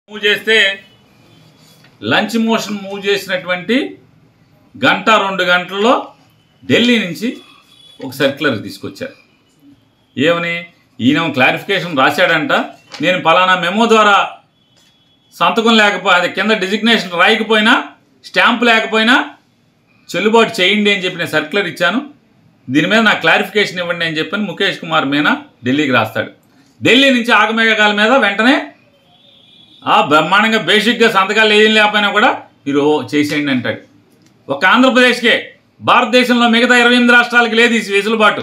Move చేస్తే lunch motion move చేసినటువంటి గంట 2 గంటల్లో ఢిల్లీ నుంచి ఒక సర్క్యులర్ తీసుకొచ్చారు. ఏమని ఈయన క్లారిఫికేషన్ రాశాడంట, నేను పలానా మెమో ద్వారా సంతకం లేకపోతే కింద డిజిగ్నేషన్ రాయకపోయినా స్టాంప్ లేకపోయినా చెల్లుబాటు చేయండి అని చెప్పి నేను సర్క్యులర్ ఇచ్చాను, దీని మీద నాకు క్లారిఫికేషన్ ఇవ్వండి అని చెప్పని ముఖేష్ కుమార్ మీనా ఢిల్లీకి రాస్తాడు. ఢిల్లీ నుంచి ఆగమేఘాల మీద వెంటనే బ్రహ్మాండంగా బేసిక్గా సంతకాలు ఏం లేకపోయినా కూడా మీరు చేసేయండి అంటాడు. ఒక ఆంధ్రప్రదేశ్కే, భారతదేశంలో మిగతా 28 రాష్ట్రాలకి లేదు ఈ వెసులుబాటు.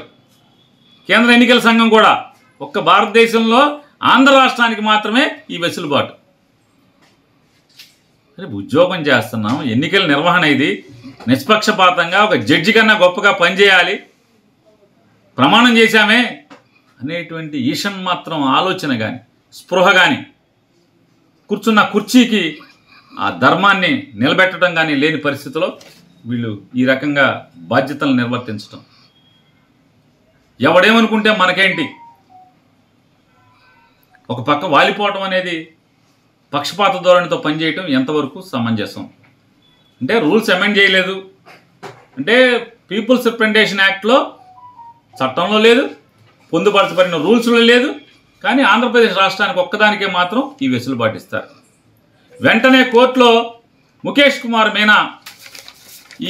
కేంద్ర ఎన్నికల సంఘం కూడా ఒక్క భారతదేశంలో ఆంధ్ర రాష్ట్రానికి మాత్రమే ఈ వెసులుబాటు. ఉద్యోగం చేస్తున్నాం, ఎన్నికల నిర్వహణ ఇది, నిష్పక్షపాతంగా ఒక జడ్జి కన్నా గొప్పగా పనిచేయాలి, ప్రమాణం చేశామే అనేటువంటి ఈషన్ మాత్రం ఆలోచన కానీ స్పృహ కానీ కూర్చున్న కుర్చీకి ఆ ధర్మాన్ని నిలబెట్టడం కానీ లేని పరిస్థితిలో వీళ్ళు ఈ రకంగా బాధ్యతలను నిర్వర్తించడం. ఎవడేమనుకుంటే మనకేంటి, ఒక పక్క వాలిపోవటం అనేది పక్షపాత ధోరణితో పనిచేయటం ఎంతవరకు సమంజసం? అంటే రూల్స్ అమెండ్ చేయలేదు అంటే పీపుల్స్ రిప్రజెంటేషన్ యాక్ట్లో చట్టంలో లేదు, పొందుపరచబడిన రూల్స్లో లేదు, కానీ ఆంధ్రప్రదేశ్ రాష్ట్రానికి ఒక్కదానికే మాత్రం ఈ వెసులుబాటు ఇస్తారు. వెంటనే కోర్టులో ముఖేష్ కుమార్ మీనా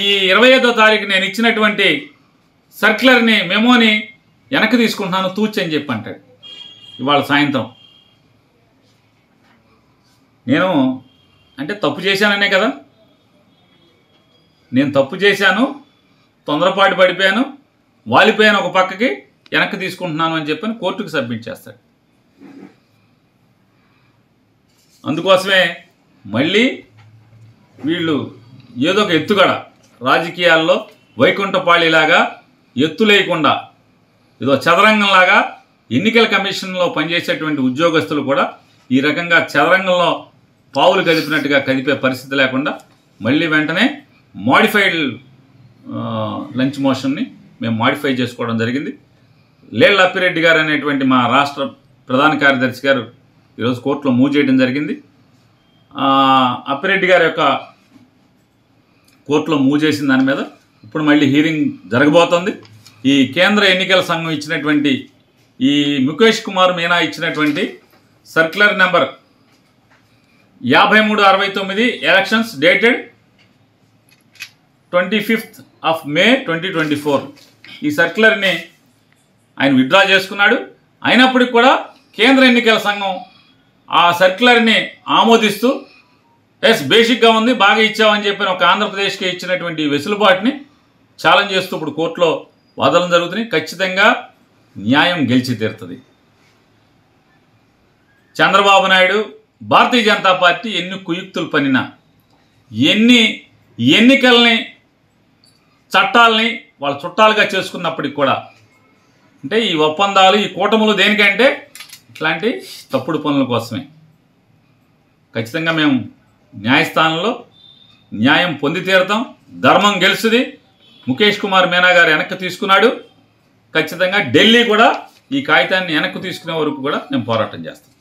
ఈ 25వ తారీఖు నేను ఇచ్చినటువంటి సర్క్యులర్ని మెమోని వెనక్కి తీసుకుంటున్నాను తూచి అని చెప్పి అంటాడు. ఇవాళ సాయంత్రం నేను అంటే తప్పు చేశాననే కదా, నేను తప్పు చేశాను, తొందరపాటు పడిపోయాను, వాలిపోయాను, ఒక పక్కకి వెనక్కి తీసుకుంటున్నాను అని చెప్పని కోర్టుకు సబ్మిట్ చేస్తాడు. అందుకోసమే మళ్ళీ వీళ్ళు ఏదో ఒక ఎత్తుగడ రాజకీయాల్లో వైకుంఠపాళిలాగా ఎత్తు లేకుండా ఏదో చదరంగంలాగా ఎన్నికల కమిషన్లో పనిచేసేటువంటి ఉద్యోగస్తులు కూడా ఈ రకంగా చదరంగంలో పావులు కదిపినట్టుగా కదిపే పరిస్థితి లేకుండా మళ్ళీ వెంటనే మోడిఫైడ్ లంచ్ మోషన్ని మేము మోడిఫై చేసుకోవడం జరిగింది. లేళ్ల అప్పిరెడ్డి గారు అనేటువంటి మా రాష్ట్ర ప్రధాన కార్యదర్శి గారు ఈరోజు కోర్టులో మూవ్ చేయడం జరిగింది. అప్పిరెడ్డి గారి యొక్క కోర్టులో మూవ్ చేసిన దాని మీద ఇప్పుడు మళ్ళీ హీరింగ్ జరగబోతోంది. ఈ కేంద్ర ఎన్నికల సంఘం ఇచ్చినటువంటి ఈ ముఖేష్ కుమార్ మీనా ఇచ్చినటువంటి circular number 5369 elections dated 25th of May 2024 ఈ సర్క్యులర్ని ఆయన విత్డ్రా చేసుకున్నాడు. అయినప్పటికీ కూడా కేంద్ర ఎన్నికల సంఘం ఆ సర్క్యులర్ని ఆమోదిస్తూ ఎస్ బేసిక్గా ఉంది, బాగా ఇచ్చామని చెప్పిన ఒక ఆంధ్రప్రదేశ్కి ఇచ్చినటువంటి వెసులుబాటుని ఛాలెంజ్ చేస్తూ ఇప్పుడు కోర్టులో వాదనలు జరుగుతున్నాయి. ఖచ్చితంగా న్యాయం గెలిచి తీరుతుంది. చంద్రబాబు నాయుడు, భారతీయ జనతా పార్టీ ఎన్ని కుయుక్తులు పన్నినా, ఎన్ని ఎన్నికల్ని చట్టాలని వాళ్ళ చుట్టాలుగా చేసుకున్నప్పటికి కూడా, అంటే ఈ ఒప్పందాలు ఈ కూటములు దేనికంటే ఇట్లాంటి తప్పుడు పనుల కోసమే. ఖచ్చితంగా మేము న్యాయస్థానంలో న్యాయం పొంది తీరుతాం, ధర్మం గెలుస్తుంది. ముఖేష్ కుమార్ మీనా గారు వెనక్కి తీసుకున్నాడు, ఖచ్చితంగా ఢిల్లీ కూడా ఈ కాగితాన్ని వెనక్కి తీసుకునే వరకు కూడా మేము పోరాటం చేస్తాం.